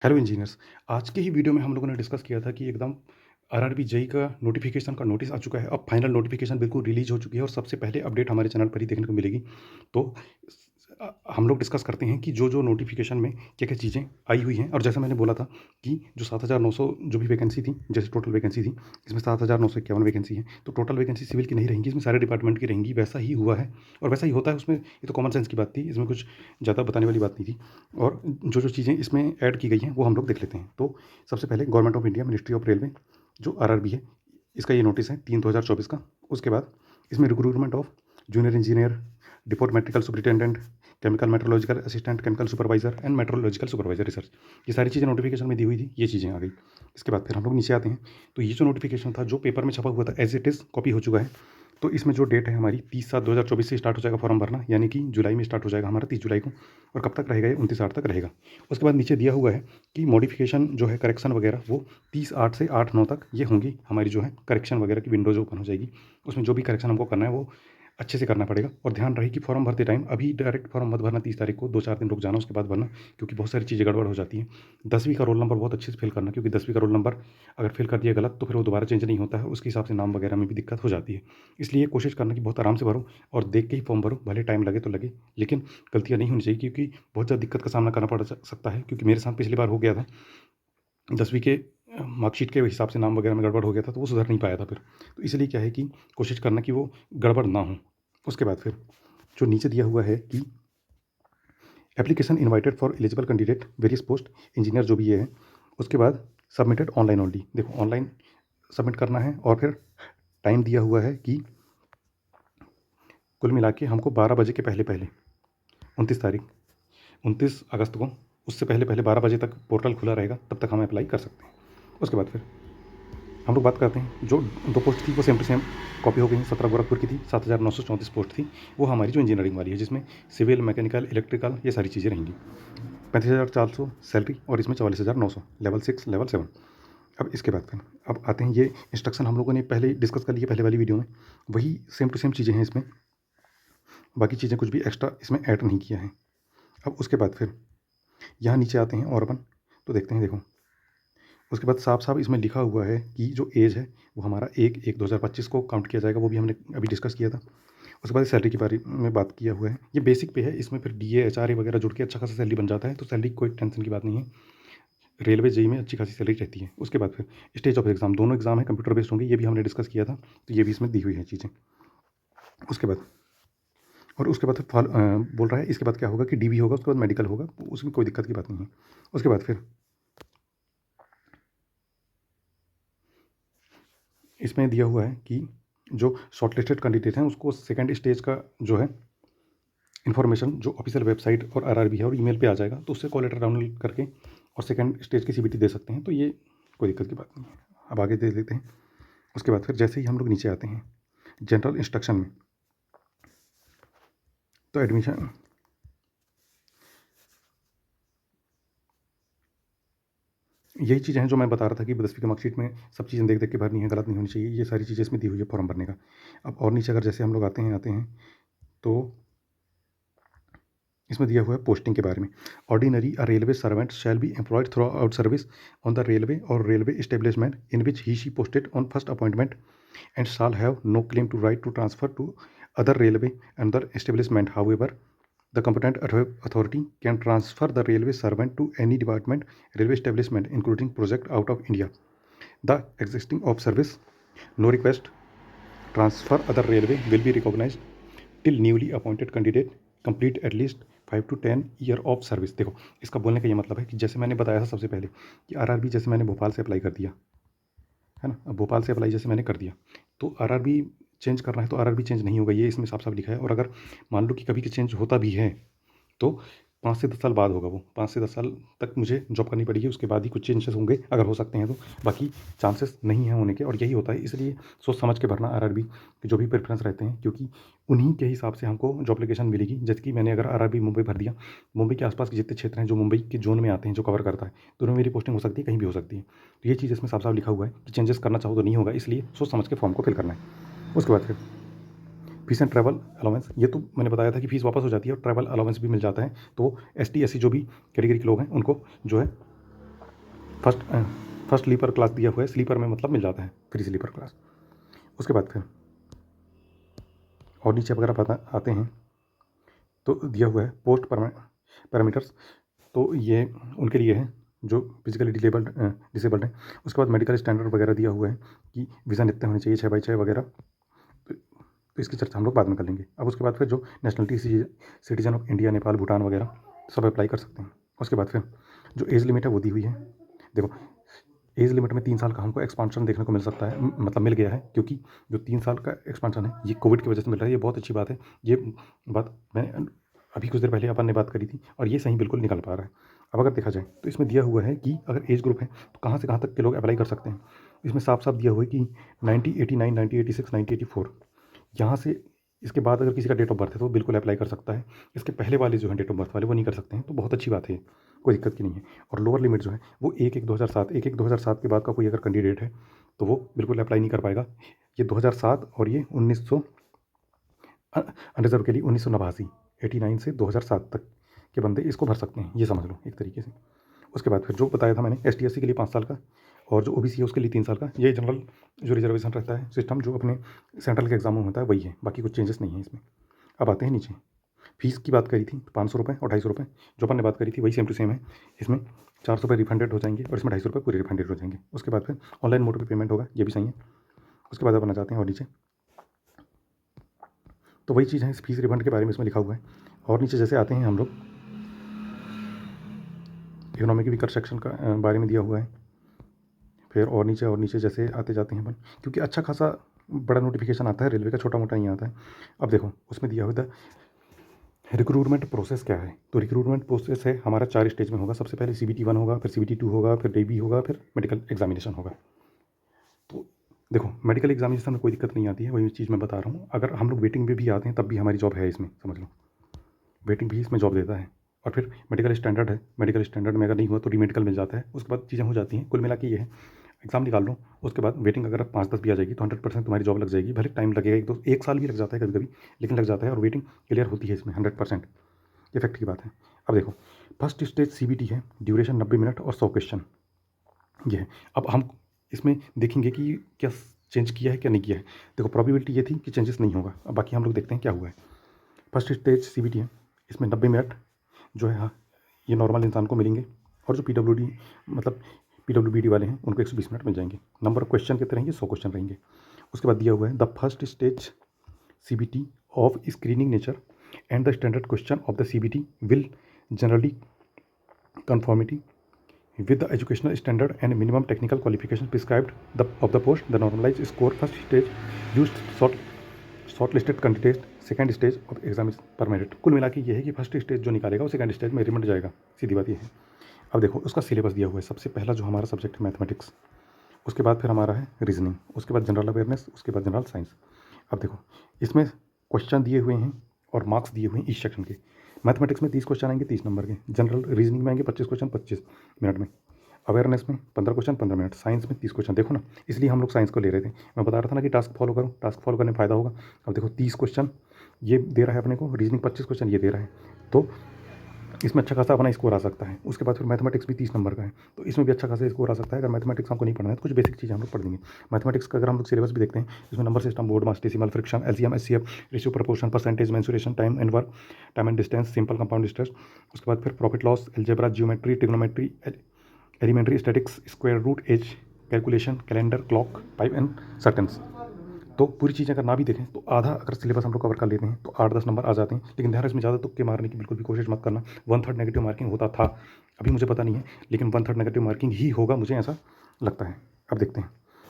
Hello engineers. आज के ही video में हम लोगों ने डिस्कस किया था कि एकदम आरआरबी जेई का नोटिफिकेशन का नोटिस आ चुका है। अब फाइनल नोटिफिकेशन बिल्कुल रिलीज हो चुकी है और सबसे पहले अपडेट हमारे चैनल पर ही देखने को मिलेगी। तो हम लोग डिस्कस करते हैं कि जो जो नोटिफिकेशन में क्या क्या चीज़ें आई हुई हैं। और जैसा मैंने बोला था कि जो 7,900 जो भी वैकेंसी थी, जैसे टोटल वैकेंसी थी, इसमें 7,951 वैकेंसी है। तो टोटल वैकेंसी सिविल की नहीं रहेंगी, इसमें सारे डिपार्टमेंट की रहेंगी। वैसा ही हुआ है और वैसा ही होता है उसमें। ये तो कॉमन सेंस की बात थी, इसमें कुछ ज़्यादा बताने वाली बात नहीं थी। और जो जो चीज़ें इसमें ऐड की गई हैं वो हम लोग देख लेते हैं। तो सबसे पहले government of India ministry of railway जो आरआरबी है, इसका ये नोटिस है 3/2024 का। उसके बाद इसमें recruitment of junior engineer, depot material superintendent, chemical metallurgical assistant, chemical supervisor and metallurgical supervisor research, ये सारी चीज़ें नोटिफिकेशन में दी हुई थी। ये चीज़ें आ गई। इसके बाद फिर हम लोग नीचे आते हैं। तो ये जो नोटिफिकेशन था जो पेपर में छपा हुआ था एज इट इज़ कॉपी हो चुका है। तो इसमें जो डेट है हमारी 30/7/2024 से स्टार्ट हो जाएगा फॉर्म भरना, यानी कि जुलाई में स्टार्ट हो जाएगा हमारा 30 जुलाई को। और कब तक रहेगा ये? 29/8 तक रहेगा। उसके बाद नीचे दिया हुआ है कि मॉडिफिकेशन जो है करेक्शन वगैरह वो 30/8 से 8/9 तक ये होंगी हमारी जो है करेक्शन वगैरह की विंडोज ओपन हो जाएगी। उसमें जो भी करेक्शन हमको करना है वो अच्छे से करना पड़ेगा। और ध्यान रहे कि फॉर्म भरते टाइम अभी डायरेक्ट फॉर्म मत भरना 30 तारीख को, 2-4 दिन रुक जाना उसके बाद भरना, क्योंकि बहुत सारी चीज़ें गड़बड़ हो जाती हैं। 10वीं का रोल नंबर बहुत अच्छे से फिल करना, क्योंकि 10वीं का रोल नंबर अगर फिल कर दिया गलत तो फिर वो दोबारा चेंज नहीं होता है, उसके हिसाब से नाम वगैरह में भी दिक्कत हो जाती है। इसलिए कोशिश करना कि बहुत आराम से भरो और देख के ही फॉर्म भरो, भले टाइम लगे तो लगे, लेकिन गलतियाँ नहीं होनी चाहिए, क्योंकि बहुत ज़्यादा दिक्कत का सामना करना पड़ सकता है। क्योंकि मेरे साथ पिछली बार हो गया था, 10वीं के मार्कशीट के हिसाब से नाम वगैरह में गड़बड़ हो गया था, तो वो सुधर नहीं पाया था फिर। तो इसलिए क्या है कि कोशिश करना कि वो गड़बड़ ना हो। उसके बाद फिर जो नीचे दिया हुआ है कि application invited for eligible candidate various post engineer, जो भी ये है, उसके बाद सबमिटेड ऑनलाइन ओनली। देखो ऑनलाइन सबमिट करना है और फिर टाइम दिया हुआ है कि कुल मिला के हमको 12 बजे के पहले पहले 29 तारीख 29 अगस्त को, उससे पहले पहले 12 बजे तक पोर्टल खुला रहेगा, तब तक हम अप्लाई कर सकते हैं। उसके बाद फिर हम लोग बात करते हैं जो दो पोस्ट थी वो सेम टू सेम कॉपी हो गई। 17 गोरखपुर की थी, 7,934 पोस्ट थी, वो हमारी जो इंजीनियरिंग वाली है, जिसमें सिविल, मैकेनिकल, इलेक्ट्रिकल ये सारी चीज़ें रहेंगी। 35,400 सैलरी और इसमें 44,900 लेवल 6 लेवल 7। अब इसके बाद फिर अब आते हैं ये इंस्ट्रक्शन हम लोगों ने पहले डिस्कस कर लिए पहले वाली वीडियो में, वही सेम टू सेम चीज़ें हैं इसमें। बाकी चीज़ें कुछ भी एक्स्ट्रा इसमें ऐड नहीं किया है। अब उसके बाद फिर यहाँ नीचे आते हैं और अपन तो देखते हैं। देखो उसके बाद साफ साफ इसमें लिखा हुआ है कि जो एज है वो हमारा 1/1/2025 को काउंट किया जाएगा, वो भी हमने अभी डिस्कस किया था। उसके बाद सैलरी के बारे में बात किया हुआ है, ये बेसिक पे है। इसमें फिर डीए एचआरए वगैरह जुड़ के अच्छा खासा सैलरी बन जाता है, तो सैलरी कोई टेंशन की बात नहीं है। रेलवे जेई में अच्छी खासी सैलरी रहती है। उसके बाद फिर स्टेज ऑफ एग्जाम, दोनों एग्जाम है कंप्यूटर बेस्ड होंगे, ये भी हमने डिस्कस किया था, तो ये भी इसमें दी हुई है चीज़ें। उसके बाद और उसके बाद फिर बोल रहा है इसके बाद क्या होगा कि डीवी होगा, उसके बाद मेडिकल होगा, उसमें कोई दिक्कत की बात नहीं है। उसके बाद फिर इसमें दिया हुआ है कि जो शॉर्टलिस्टेड कैंडिडेट हैं उसको सेकंड स्टेज का जो है इन्फॉर्मेशन जो ऑफिशियल वेबसाइट और आरआरबी है और ईमेल पे आ जाएगा, तो उससे कॉल लेटर डाउनलोड करके और सेकंड स्टेज की सीबीटी दे सकते हैं। तो ये कोई दिक्कत की बात नहीं है। अब आगे दे लेते हैं। उसके बाद फिर जैसे ही हम लोग नीचे आते हैं जनरल इंस्ट्रक्शन में, तो एडमिशन यही चीज़ें हैं जो मैं बता रहा था कि 10वीं की मार्कशीट में सब चीज़ें देख देख के भरनी है, गलत नहीं होनी चाहिए। ये सारी चीज़ें इसमें दी हुई है फॉर्म भरने का। अब और नीचे अगर जैसे हम लोग आते हैं तो इसमें दिया हुआ है पोस्टिंग के बारे में। Ordinary a railway servant shall be employed throughout service on the railway और railway establishment in which he she posted on first appointment and shall have no claim to right to transfer to other railway and other establishment. However, the competent authority can transfer the railway servant to any department, railway establishment, including project out of India. The existing of service, no request transfer other railway will be recognized till newly appointed candidate complete at least 5 to 10 year of service. देखो इसका बोलने का ये मतलब है कि जैसे मैंने बताया था सबसे पहले कि आरआरबी जैसे मैंने भोपाल से अप्लाई कर दिया है ना, अब भोपाल से अप्लाई जैसे मैंने कर दिया, तो आरआरबी चेंज करना है तो आरआरबी चेंज नहीं होगा, ये इसमें साफ साफ लिखा है। और अगर मान लो कि कभी चेंज होता भी है तो 5 से 10 साल बाद होगा वो, 5 से 10 साल तक मुझे जॉब करनी पड़ेगी, उसके बाद ही कुछ चेंजेस होंगे अगर हो सकते हैं तो, बाकी चांसेस नहीं हैं होने के। और यही होता है, इसलिए सोच समझ के भरना आरआरबी के जो भी प्रेफरेंस रहते हैं, क्योंकि उन्हीं के हिसाब से हमको जॉब एप्लीकेशन मिलेगी। जैसे कि मैंने अगर आरआरबी मुंबई भर दिया, मुंबई के आसपास के जितने क्षेत्र हैं जो मुंबई के जोन में आते हैं जो कवर करता है, तो उनमें मेरी पोस्टिंग हो सकती है, कहीं भी हो सकती है। तो ये चीज़ इसमें साफ साफ लिखा हुआ है कि चेंजेस करना चाहो तो नहीं होगा, इसलिए सोच समझ के फॉर्म को फिल करना है। उसके बाद फिर फीस एंड ट्रैवल अलाउंस, ये तो मैंने बताया था कि फ़ीस वापस हो जाती है और ट्रैवल अलाउंस भी मिल जाता है। तो एसटी एससी जो भी कैटेगरी के लोग हैं उनको जो है फर्स्ट फर्स्ट स्लीपर क्लास दिया हुआ है, स्लीपर में मतलब मिल जाता है फ्री स्लीपर क्लास। उसके बाद फिर और नीचे वगैरह पता आते हैं तो दिया हुआ है पोस्ट पैरामीटर्स, तो ये उनके लिए है जो फिजिकली डिसेबल्ड हैं। उसके बाद मेडिकल स्टैंडर्ड वगैरह दिया हुआ है कि विज़न इतने होने चाहिए 6x6 वगैरह, तो इसकी चर्चा हम लोग बाद में कर लेंगे। अब उसके बाद फिर जो nationality citizen of India, Nepal, Bhutan वगैरह सब अप्लाई कर सकते हैं। उसके बाद फिर जो एज लिमिट है वो दी हुई है। देखो एज लिमिट में 3 साल का हमको एक्सपांशन देखने को मिल सकता है, मतलब मिल गया है, क्योंकि जो 3 साल का एक्सपांशन है ये कोविड की वजह से मिल रहा है। ये बहुत अच्छी बात है। ये बात मैं अभी कुछ देर पहले अपन ने बात करी थी और ये सही बिल्कुल निकल पा रहा है। अब अगर देखा जाए तो इसमें दिया हुआ है कि अगर एज ग्रुप है तो कहाँ से कहाँ तक के लोग अप्लाई कर सकते हैं। इसमें साफ साफ दिया हुआ है कि 9089, 9086, 9084, यहाँ से इसके बाद अगर किसी का डेट ऑफ बर्थ है तो वो बिल्कुल अप्लाई कर सकता है। इसके पहले वाले जो हैं डेट ऑफ बर्थ वाले वो नहीं कर सकते हैं, तो बहुत अच्छी बात है, कोई दिक्कत की नहीं है। और लोअर लिमिट जो है वो 1/1/2007, 1/1/2007 के बाद का कोई अगर कैंडिडेट है तो वो बिल्कुल अप्लाई नहीं कर पाएगा। ये 2007 और ये 1900 अनरिजर्व के लिए 1989, 89 से 2007 तक के बंदे इसको भर सकते हैं, ये समझ लो एक तरीके से। उसके बाद फिर जो बताया था मैंने ST/SC के लिए 5 साल का, और जो OBC है उसके लिए 3 साल का। ये जनरल जो रिजर्वेशन रहता है सिस्टम जो अपने सेंट्रल के एग्जाम में होता है वही है, बाकी कुछ चेंजेस नहीं है इसमें। अब आते हैं नीचे, फीस की बात करी थी 500 रुपये और 250 रुपये, जो अपन ने बात करी थी वही सेम टू सेम है। इसमें 400 रुपये रिफंडेड हो जाएंगे और इसमें 250 रुपये पूरे रिफंडेड हो जाएंगे। उसके बाद फिर ऑनलाइन मोड पर पेमेंट होगा, ये भी सही है। उसके बाद अपन आ जाते हैं और नीचे, तो वही चीज़ है, इस फीस रिफंड के बारे में इसमें लिखा हुआ है। और नीचे जैसे आते हैं हम लोग, इकोनॉमिक वीकर सेक्शन का बारे में दिया हुआ है। फिर और नीचे जैसे आते जाते हैं अपन, क्योंकि अच्छा खासा बड़ा नोटिफिकेशन आता है रेलवे का, छोटा मोटा नहीं आता है। अब देखो उसमें दिया हुआ था रिक्रूटमेंट प्रोसेस क्या है। तो रिक्रूटमेंट प्रोसेस है हमारा 4 स्टेज में होगा। सबसे पहले CBT 1 होगा, फिर CBT 2 होगा, फिर DB होगा, फिर मेडिकल एग्जामिनेशन होगा। तो देखो मेडिकल एग्जामिनेशन में कोई दिक्कत नहीं आती है, वही चीज़ मैं बता रहा हूँ। अगर हम लोग वेटिंग में भी आते हैं तब भी हमारी जॉब है इसमें, समझ लो वेटिंग भी इसमें जॉब देता है। और फिर मेडिकल स्टैंडर्ड है, मेडिकल स्टैंडर्ड में अगर नहीं हुआ तो रीमेडिकल मिल जाता है। उसके बाद चीज़ें हो जाती हैं, कुल मिला के ये है। एग्ज़ाम निकाल लो, उसके बाद वेटिंग अगर 5-10 भी आ जाएगी तो 100% तुम्हारी जॉब लग जाएगी। भले टाइम लगेगा, एक साल भी लग जाता है कभी कभी, लेकिन लग जाता है। और वेटिंग क्लियर होती है इसमें 100%, ये फैक्ट की बात है। अब देखो फर्स्ट स्टेज CBT है, ड्यूरेशन 90 मिनट और 100 क्वेश्चन ये है। अब हम इसमें देखेंगे कि क्या चेंज किया है क्या नहीं किया है। देखो प्रोबेबिलिटी ये थी कि चेंजेस नहीं होगा, अब बाकी हम लोग देखते हैं क्या हुआ है। फर्स्ट स्टेज CBT है, इसमें 90 मिनट जो है, हाँ ये नॉर्मल इंसान को मिलेंगे। और जो PWD मतलब PWBD वाले हैं उनको 120 मिनट मिल जाएंगे। नंबर ऑफ क्वेश्चन कितने रहेंगे, 100 क्वेश्चन रहेंगे। उसके बाद दिया हुआ है the first stage CBT of screening nature and the standard question of the CBT will generally conformity with the educational standard and minimum technical qualification prescribed of the post. The normalized score first stage used shortlisted candidate second stage of exam पर merit. कुल मिला के ये है कि first stage जो निकालेगा वो सेकंड स्टेज में रिमेंट जाएगा, सीधी बात ये है। अब देखो उसका सिलेबस दिया हुआ है। सबसे पहला जो हमारा सब्जेक्ट है मैथमेटिक्स, उसके बाद फिर हमारा है रीजनिंग, उसके बाद जनरल अवेयरनेस, उसके बाद जनरल साइंस। अब देखो इसमें क्वेश्चन दिए हुए हैं और मार्क्स दिए हुए हैं इस सेक्शन के। मैथमेटिक्स में 30 क्वेश्चन आएंगे 30 नंबर के, जनरल रीजनिंग में आएंगे 25 क्वेश्चन 25 मिनट में, अवेयरनेस में 15 क्वेश्चन 15 मिनट, साइंस में 30 क्वेश्चन। देखो ना, इसलिए हम लोग साइंस को ले रहे थे। मैं बता रहा था ना कि टास्क फॉलो करो, टास्क फॉलो करने में फ़ायदा होगा। अब देखो 30 क्वेश्चन ये दे रहा है अपने को, रीजनिंग 25 क्वेश्चन ये दे रहा है, तो इसमें अच्छा खासा अपना स्कोर आ सकता है। उसके बाद फिर मैथमेटिक्स भी 30 नंबर का है, तो इसमें भी अच्छा खासा स्कोर आ सकता है। अगर मैथमेटिक्स हमको नहीं पढ़ना है तो कुछ बेसिक चीज़ें हम लोग पढ़ लेंगे। मैथमेटिक्स का अगर हम लोग सिलेबस भी देखते हैं, इसमें number system, BODMAS, decimal, fraction, LCM, SCF, ratio, proportion, percentage, mensuration, time and work, time and distance, simple compound interest. उसके बाद फिर profit loss, algebra, geometry, trigonometry, elementary statistics, square root, age calculation, calendar, clock, pipe and cisterns. तो पूरी चीज़ें अगर ना भी देखें तो आधा अगर सिलेबस हम लोग कवर कर लेते हैं तो 8-10 नंबर आ जाते हैं। लेकिन ध्यान इसमें ज़्यादा तुक्के मारने की बिल्कुल भी कोशिश मत करना। 1/3 नेगेटिव मार्किंग होता था, अभी मुझे पता नहीं है, लेकिन 1/3 नेगेटिव मार्किंग ही होगा, मुझे ऐसा लगता है। अब देखते हैं।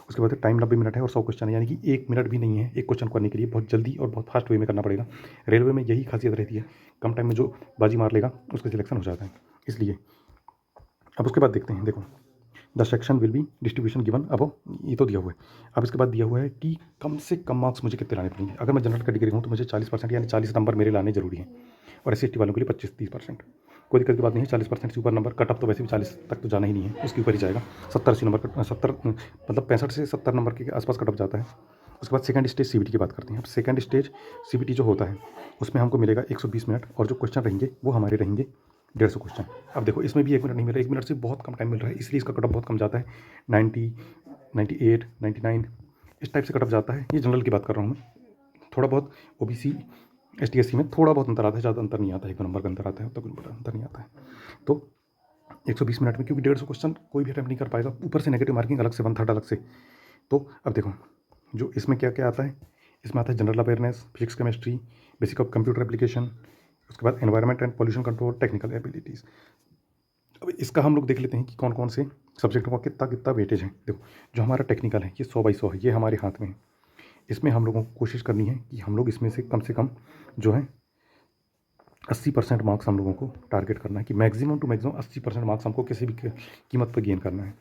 उसके बाद टाइम 90 मिनट है और 100 क्वेश्चन है, यानी कि 1 मिनट भी नहीं है एक क्वेश्चन करने के लिए। बहुत जल्दी और बहुत फास्ट वे में करना पड़ेगा। रेलवे में यही खासियत रहती है, कम टाइम में जो बाजी मार लेगा उसका सिलेक्शन हो जाता है, इसलिए। अब उसके बाद देखते हैं, देखो the section will be distribution given, अब ये तो दिया हुआ है। अब इसके बाद दिया हुआ है कि कम से कम मार्क्स मुझे कितने लाने पड़ेंगे। अगर मैं जनरल कैटेगरी हूँ तो मुझे 40% यानी 40 नंबर मेरे लाने जरूरी हैं, और SC/ST वालों के लिए 25-30%। कोई दिक्कत की बात नहीं है, 40% से ऊपर नंबर, कट ऑफ तो वैसे भी 40 तक तो जाना ही नहीं है, उसके ऊपर ही जाएगा। 70-80 नंबर, 70 मतलब 65 से 70 नंबर के आसपास कट ऑफ जाता है। उसके बाद सेकंड स्टेज CBT की बात करते हैं। अब सेकंड स्टेज CBT जो होता है उसमें हमको मिलेगा 120 मिनट, और जो क्वेश्चन रहेंगे वो हमारे रहेंगे 150 क्वेश्चन। अब देखो इसमें भी 1 मिनट नहीं मिल रहा है, 1 मिनट से बहुत कम टाइम मिल रहा है, इसलिए इसका कट ऑफ बहुत कम जाता है। 90, 98, 99 इस टाइप से कट ऑफ जाता है। ये जनरल की बात कर रहा हूँ मैं। थोड़ा बहुत ओबीसी, एसटी, एससी में थोड़ा बहुत अंतर आता है, ज़्यादा अंतर नहीं आता है, 1 नंबर का अंतर आता है, तो कुछ बड़ा अंतर नहीं आता है। तो 120 मिनट में, क्योंकि 150 क्वेश्चन कोई भी अटेम्प्ट नहीं कर पाएगा, ऊपर से नेगेटिव मार्किंग अलग से, 1/3 अलग से। तो अब देखो जो इसमें क्या क्या आता है, इसमें आता है general awareness, physics, chemistry, basic of computer application, उसके बाद environment and pollution control, technical abilities. अब इसका हम लोग देख लेते हैं कि कौन कौन से सब्जेक्टों का कितना कितना वेटेज है। देखो जो हमारा टेक्निकल है ये 100/100 है, ये हमारे हाथ में है। इसमें हम लोगों को कोशिश करनी है कि हम लोग इसमें से कम जो है 80% मार्क्स हम लोगों को टारगेट करना है, कि मैक्सिमम टू मैक्सिमम 80% मार्क्स हमको किसी भी कीमत पर गेन करना है।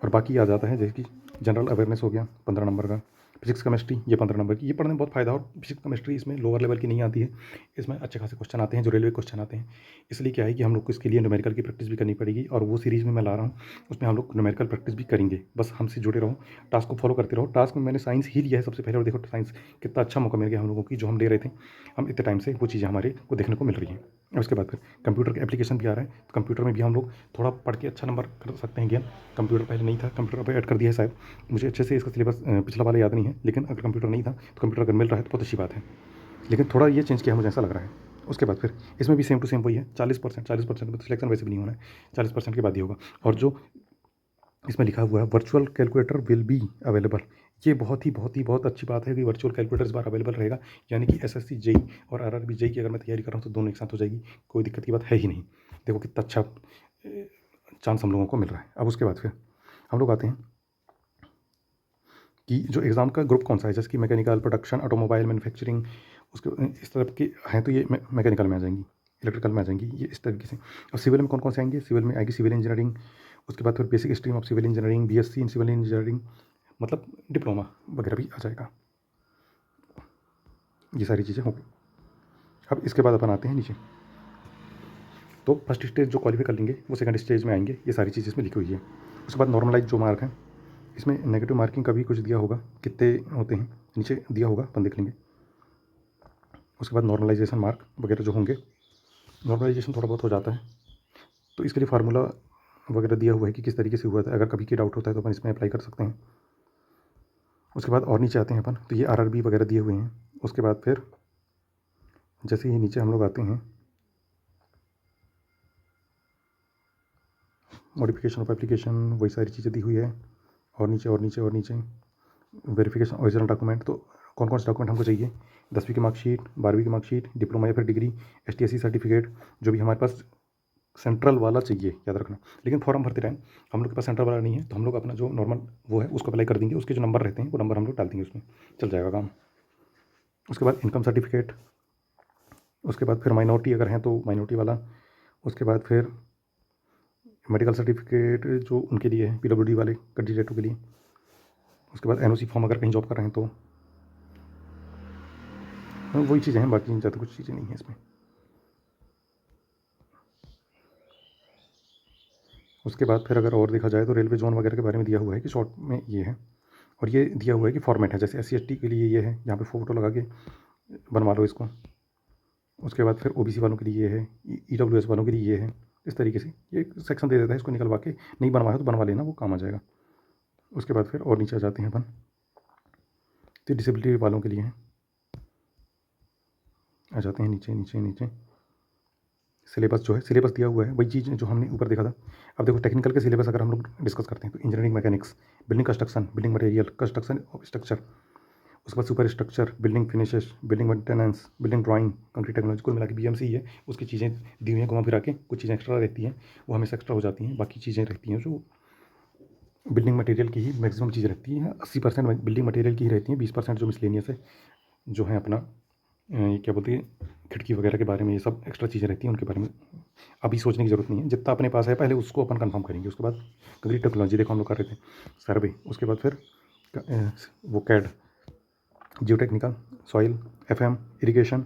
और बाकी आ जाता है जैसे कि जनरल अवेयरनेस हो गया 15 नंबर का, फिजिक्स केमिस्ट्री ये 15 नंबर की, ये पढ़ने में बहुत फ़ायदा है। और फिजिक्स केमिस्ट्री इसमें लोअर लेवल की नहीं आती है, इसमें अच्छे खासे क्वेश्चन आते हैं जो रेलवे क्वेश्चन आते हैं। इसलिए क्या है कि हम लोग को इसके लिए न्यूमेरिकल की प्रैक्टिस भी करनी पड़ेगी, और वो सीरीज़ में मैं ला रहा हूँ, उसमें हम लोग न्यूमेरिकल प्रैक्टिस भी करेंगे। बस हमसे जुड़े रहो, टास्क को फॉलो करते रहो। टास्क में मैंने साइंस ही लिया है सबसे पहले, और देखो साइंस कितना अच्छा मौका मिल गया हम लोगों की, जो हम ले रहे थे हम इतने टाइम से, वो चीज़ें हमारे को देखने को मिल रही हैं। और उसके बाद फिर कंप्यूटर का एप्लीकेशन भी आ रहा है, तो कंप्यूटर में भी हम लोग थोड़ा पढ़ के अच्छा नंबर कर सकते हैं गेन। कंप्यूटर पहले नहीं था, कंप्यूटर पर ऐड कर दिया है शायद, मुझे अच्छे से इसका सिलेबस पिछला वाला याद नहीं है, लेकिन अगर कंप्यूटर नहीं था तो कंप्यूटर अगर मिल रहा है तो बहुत अच्छी बात है। लेकिन थोड़ा ये चेंज किया मुझे ऐसा लग रहा है। उसके बाद फिर इसमें भी सेम टू सेम वही है, 40% में तो सिलेक्शन वैसे भी नहीं होना है, 40% के बाद ही होगा। और जो इसमें लिखा हुआ है virtual calculator will be available, ये बहुत अच्छी बात है कि वर्चुअल कैलकुलेटर इस बार अवेलेबल रहेगा। यानी कि एसएससी जेई और आरआरबी जेई की अगर मैं तैयारी कर रहा हूँ तो दोनों एक साथ हो जाएगी, कोई दिक्कत की बात है ही नहीं। देखो कितना अच्छा चांस हम लोगों को मिल रहा है। अब उसके बाद फिर हम लोग आते हैं कि जो एग्ज़ाम का ग्रुप कौन सा है, जैसे कि मैकेनिकल, प्रोडक्शन, ऑटोमोबाइल, मैन्युफैक्चरिंग, उसके इस तरह के हैं, तो ये मैकेनिकल में आ जाएंगी, इलेक्ट्रिकल में आ जाएंगी, ये इस तरीके से। और सिविल में कौन कौन से आएंगे, सिविल में आएगी सिविल इंजीनियरिंग, उसके बाद फिर basic stream of civil engineering, BSc in civil engineering, मतलब डिप्लोमा वगैरह भी आ जाएगा। ये सारी चीज़ें होंगी। अब इसके बाद अपन आते हैं नीचे, तो फर्स्ट स्टेज जो क्वालिफाई कर लेंगे वो सेकंड स्टेज में आएंगे, ये सारी चीज़ इसमें लिखी हुई है। उसके बाद नॉर्मलाइज जो मार्क है, इसमें नेगेटिव मार्किंग का भी कुछ दिया होगा, कितने होते हैं नीचे दिया होगा, अपन देख लेंगे। उसके बाद नॉर्मलाइजेशन मार्क वगैरह जो होंगे, नॉर्मलाइजेशन थोड़ा बहुत हो जाता है, तो इसके लिए फार्मूला वगैरह दिया हुआ है कि किस तरीके से हुआ था। अगर कभी की डाउट होता है तो अपन इसमें अप्लाई कर सकते हैं। उसके बाद और नीचे आते हैं अपन, तो ये आरआरबी वगैरह दिए हुए हैं। उसके बाद फिर जैसे ही नीचे हम लोग आते हैं, मॉडिफिकेशन ऑफ एप्लीकेशन, वही सारी चीज़ें दी हुई है। और नीचे और नीचे और नीचे वेरिफिकेशन ओरिजिनल डॉक्यूमेंट, तो कौन कौन से डॉक्यूमेंट हमको चाहिए, 10वीं की मार्कशीट, 12वीं की मार्कशीट, डिप्लोमा या फिर डिग्री, एसटीएससी सर्टिफिकेट, जो भी हमारे पास सेंट्रल वाला चाहिए, याद रखना। लेकिन फॉर्म भरते टाइम हम लोग के पास सेंट्रल वाला नहीं है, तो हम लोग अपना जो नॉर्मल वो है उसको अप्लाई कर देंगे, उसके जो नंबर रहते हैं वो नंबर हम लोग डाल देंगे, उसमें चल जाएगा काम। उसके बाद इनकम सर्टिफिकेट, उसके बाद फिर माइनॉरिटी अगर हैं तो माइनॉरिटी वाला, उसके बाद फिर मेडिकल सर्टिफिकेट जो उनके लिए है, पीडब्ल्यूडी वाले कैंडिडेटों के लिए। उसके बाद एनओसी फॉर्म अगर कहीं जॉब कर रहे हैं तो, वही चीज़ें हैं, बाकी ज़्यादा कुछ चीज़ें नहीं हैं इसमें। उसके बाद फिर अगर और देखा जाए तो रेलवे जोन वगैरह के बारे में दिया हुआ है कि शॉर्ट में ये है, और ये दिया हुआ है कि फॉर्मेट है, जैसे SC/ST के लिए ये है, यहाँ पे फ़ोटो लगा के बनवा लो इसको। उसके बाद फिर ओबीसी वालों के लिए ये है, ईडब्ल्यूएस वालों के लिए ये है। इस तरीके से ये सेक्शन दे देता है, इसको निकलवा के नहीं बनवाया तो बनवा लेना, वो काम आ जाएगा। उसके बाद फिर और नीचे आ जाते हैं अपन, तो डिसेबिलिटी वालों के लिए है, आ जाते हैं नीचे नीचे नीचे। सिलेबस जो है, सिलेबस दिया हुआ है वही चीज़ जो हमने ऊपर देखा था। अब देखो टेक्निकल के सिलेबस अगर हम लोग डिस्कस करते हैं तो engineering mechanics, building construction, building material, construction of structure, उसके बाद super structure, building finishes, building maintenance, building drawing, concrete technology, कुल मिला के बीएमसी ही है। उसकी चीज़ें दी हुई हैं, घुमा फिरा के कुछ चीज़ें एक्स्ट्रा रहती हैं, वो हमेशा एक्स्ट्रा हो जाती हैं। बाकी चीज़ें रहती हैं जो बिल्डिंग मटेरियल की ही मैक्सिमम चीज़ रहती है, 80% बिल्डिंग मटेरियल की ही रहती हैं, 20% जो मिसलेनियस है, जो है अपना ये क्या बोलते हैं, खिड़की वगैरह के बारे में, ये सब एक्स्ट्रा चीज़ें रहती हैं, उनके बारे में अभी सोचने की ज़रूरत नहीं है। जितना अपने पास है पहले उसको अपन कंफर्म करेंगे। उसके बाद कंक्रीट टेक्नोलॉजी देखो हम लोग कर रहे थे, सर्वे। उसके बाद फिर वो CAD, geotechnical, soil, FM, irrigation.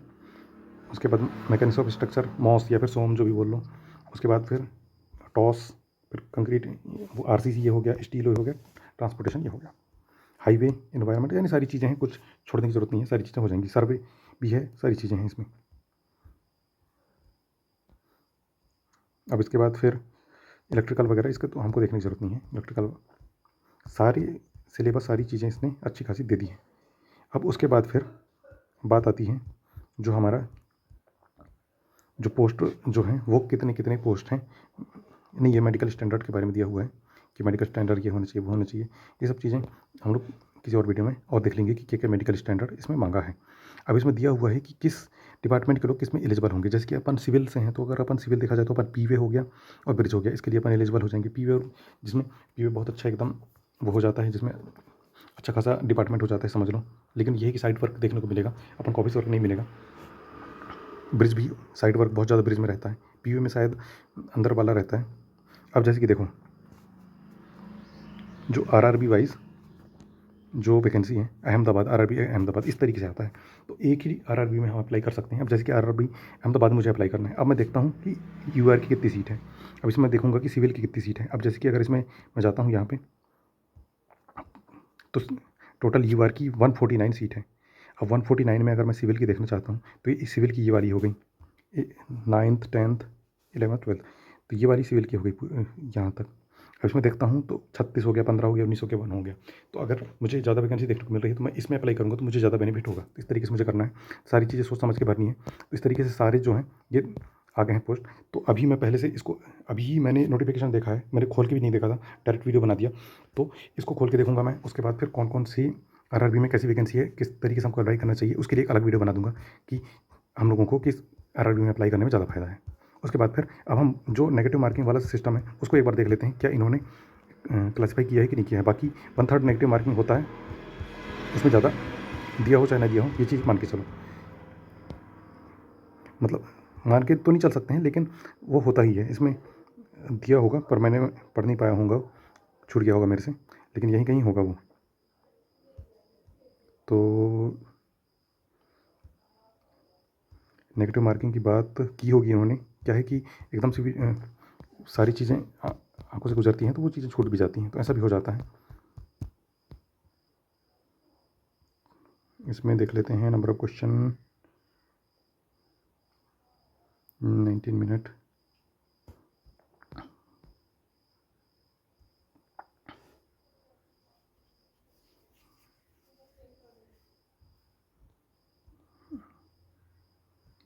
उसके बाद मैकेनिक्स ऑफ स्ट्रक्चर, मॉस या फिर सोम जो भी बोल लो। उसके बाद फिर टॉस, फिर कंक्रीट, वो आरसीसी ये हो गया, स्टील हो गया, ट्रांसपोर्टेशन ये हो गया, हाईवे, इन्वायरमेंट, यानी सारी चीज़ें हैं, कुछ छोड़ने की ज़रूरत नहीं है, सारी चीज़ें हो जाएंगी। सर्वे भी है, सारी चीज़ें हैं इसमें। अब इसके बाद फिर इलेक्ट्रिकल वगैरह इसका तो हमको देखने की ज़रूरत नहीं है। इलेक्ट्रिकल सारी सिलेबस सारी चीज़ें इसने अच्छी खासी दे दी हैं। अब उसके बाद फिर बात आती है जो हमारा जो पोस्ट जो हैं वो कितने कितने पोस्ट हैं। नहीं, ये मेडिकल स्टैंडर्ड के बारे में दिया हुआ है कि मेडिकल स्टैंडर्ड ये होना चाहिए, वो होना चाहिए। ये सब चीज़ें हम लोग किसी और वीडियो में और देख लेंगे कि क्या-क्या मेडिकल स्टैंडर्ड इसमें माँगा है। अब इसमें दिया हुआ है कि किस डिपार्टमेंट के लोग किस में एलिजिबल होंगे। जैसे कि अपन सिविल से हैं, तो अगर अपन सिविल देखा जाए तो अपन पीवे हो गया और ब्रिज हो गया, इसके लिए अपन एलिजिबल हो जाएँगे। पीवे जिसमें पीवे बहुत अच्छा एकदम वो हो जाता है, जिसमें अच्छा खासा डिपार्टमेंट हो जाता है समझ लो। लेकिन ये है कि साइड वर्क देखने को मिलेगा, अपन को ऑफिस वर्क नहीं मिलेगा। ब्रिज भी साइड वर्क बहुत ज़्यादा ब्रिज में रहता है, पीवे में शायद अंदर वाला रहता है। अब जैसे कि देखो, जो आरआरबी वाइज़ जो वैकेंसी है अहमदाबाद, आरआरबी अहमदाबाद इस तरीके से आता है। तो एक ही आरआरबी में हम अप्लाई कर सकते हैं। अब जैसे कि आरआरबी अहमदाबाद में मुझे अप्लाई करना है। अब मैं देखता हूँ कि यूआर की कितनी सीट है। अब इसमें देखूँगा कि सिविल की कितनी सीट है। अब जैसे कि अगर इसमें मैं जाता हूँ यहाँ पे, तो टोटल यूआर की 149 सीट है। अब 149 में अगर मैं सिविल की देखना चाहता हूँ तो ये सिविल की ये वाली हो गई 9th 10th 11th 12th, तो ये वाली सिविल की हो गई यहाँ तक। अब इसमें देखता हूँ तो 36 हो गया, 15 हो गया, 19 हो गया, 1 हो गया। तो अगर मुझे ज़्यादा वैकेंसी देखने को मिल रही है तो मैं इसमें अप्लाई करूँगा तो मुझे ज़्यादा बेनिफिट होगा। तो इस तरीके से मुझे करना है, सारी चीज़ें सोच समझ के भरनी है। तो इस तरीके से सारे जो हैं ये आ गए हैं पोस्ट। तो अभी मैं पहले से इसको अभी मैंने नोटिफिकेशन देखा है, मैंने खोल के भी नहीं देखा था, डायरेक्ट वीडियो बना दिया। तो इसको खोल के देखूँगा मैं। उसके बाद फिर कौन कौन सी आरआरबी में कैसी वैकेंसी है, किस तरीके से हमको अप्लाई करना चाहिए, उसके लिए एक अलग वीडियो बना दूँगा कि हम लोगों को किस आरआरबी में अप्लाई करने में ज़्यादा फ़ायदा है। उसके बाद फिर अब हम जो नेगेटिव मार्किंग वाला सिस्टम है उसको एक बार देख लेते हैं, क्या इन्होंने क्लासीफाई किया है कि नहीं किया है। बाकी 1/3 नेगेटिव मार्किंग होता है, उसमें ज़्यादा दिया हो चाहे ना दिया हो, ये चीज़ मान के चलो। मतलब मान के तो नहीं चल सकते हैं, लेकिन वो होता ही है। इसमें दिया होगा पर मैंने पढ़ नहीं पाया होऊँगा, छूट गया होगा मेरे से, लेकिन यहीं कहीं होगा वो। तो नेगेटिव मार्किंग की बात की होगी इन्होंने। क्या है कि एकदम से भी सारी चीज़ें आँखों से गुजरती हैं तो वो चीज़ें छूट भी जाती हैं, तो ऐसा भी हो जाता है। इसमें देख लेते हैं number of question 19 minute.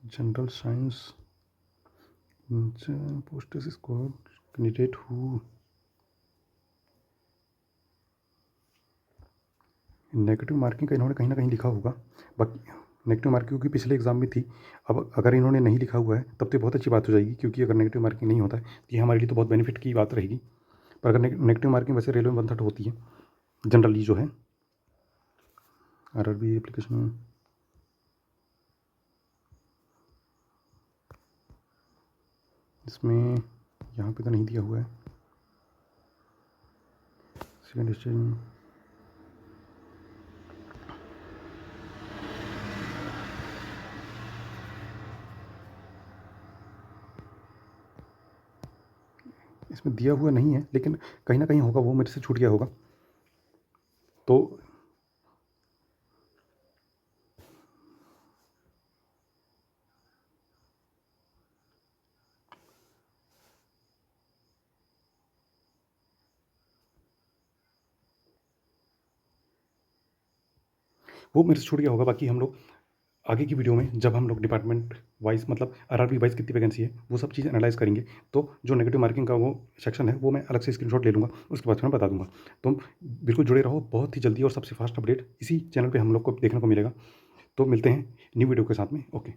General science post score candidate who negative marking का इन्होंने कहीं ना कहीं लिखा होगा। बाकी नेगेटिव मार्किंग की पिछले एग्जाम में थी। अब अगर इन्होंने नहीं लिखा हुआ है तब तो बहुत अच्छी बात हो जाएगी, क्योंकि अगर नेगेटिव मार्किंग नहीं होता है तो ये हमारे लिए तो बहुत बेनिफिट की बात रहेगी। पर अगर नेगेटिव मार्किंग वैसे रेलवे में 1/3 होती है जनरली जो है आरआरबी एप्लीकेशन। इसमें यहाँ पे तो नहीं दिया हुआ है सेकेंड स्टेज। इसमें दिया हुआ नहीं है, लेकिन कहीं ना कहीं होगा, वो मेरे से छूट गया होगा। तो वो मेरे से छूट गया होगा। बाकी हम लोग आगे की वीडियो में जब हम लोग डिपार्टमेंट वाइज मतलब आरआरबी वाइज कितनी वैकेंसी है वो सब चीज़ें एनालाइज़ करेंगे, तो जो नेगेटिव मार्किंग का वो सेक्शन है वो मैं अलग से स्क्रीनशॉट ले लूँगा, उसके बाद फिर मैं बता दूँगा। तो बिल्कुल जुड़े रहो, बहुत ही जल्दी और सबसे फास्ट अपडेट इसी चैनल पे हम लोग को देखने को मिलेगा। तो मिलते हैं न्यू वीडियो के साथ में। ओके।